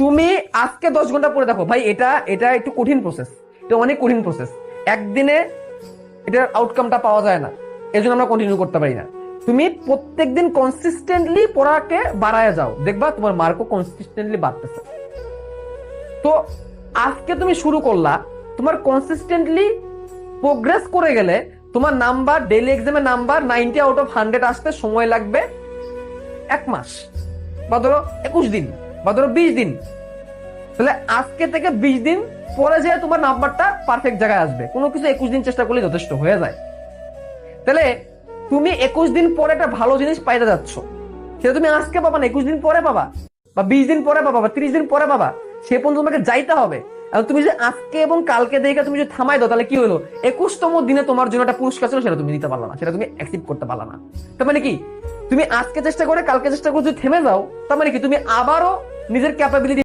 তুমি আজকে 10 ঘন্টা পরে দেখো ভাই, এটা এটা একটু কঠিন প্রসেস, এটা অনেক কঠিন প্রসেস। একদিনে এটার আউটকামটা পাওয়া যায় না, এই জন্য আমরা কন্টিনিউ করতে পারি না। তুমি প্রত্যেকদিন কনসিস্টেন্টলি পড়াকে বাড়ায় যাও, দেখবা তোমার মার্কও কনসিস্টেন্টলি বাড়তেছে। তো আজকে তুমি শুরু করলা, তোমার কনসিস্টেন্টলি প্রোগ্রেস করে গেলে তোমার নাম্বার, ডেইলি এক্সামের নাম্বার 90 আউট অফ 100 আসতে সময় লাগবে 1 মাস, বা ধরো 21 দিন, বা ধরো 20 দিন। তাহলে আজকে থেকে 20 দিন পরে যায় তোমার নাম্বারটা পারফেক্ট জায়গায় আসবে। কোনো কিছু 21 দিন চেষ্টা করলে যথেষ্ট হয়ে যায়। তাহলে তুমি 21 দিন পরে একটা ভালো জিনিস পাইতে যাচ্ছ, সেটা তুমি আজকে পাবা না, 21 দিন পরে পাবা, বা 20 দিন পরে পাবা, বা 30 দিন পরে পাবা। সে পর্যন্ত তোমাকে যাইতে হবে। আর তুমি যে আজকে এবং কালকে দেখে তুমি যদি থামাই দাও, তাহলে কি হলো? 21তম দিনে তোমার জন্য একটা পুরস্কার ছিল, সেটা তুমি নিতে পারলা না, সেটা তুমি অ্যাকসেপ্ট করতে পারলা না। তার মানে কি, তুমি আজকে চেষ্টা করে কালকে চেষ্টা করে যদি থেমে যাও, তার মানে কি তুমি আবারও নিজের ক্যাপাবিলিটি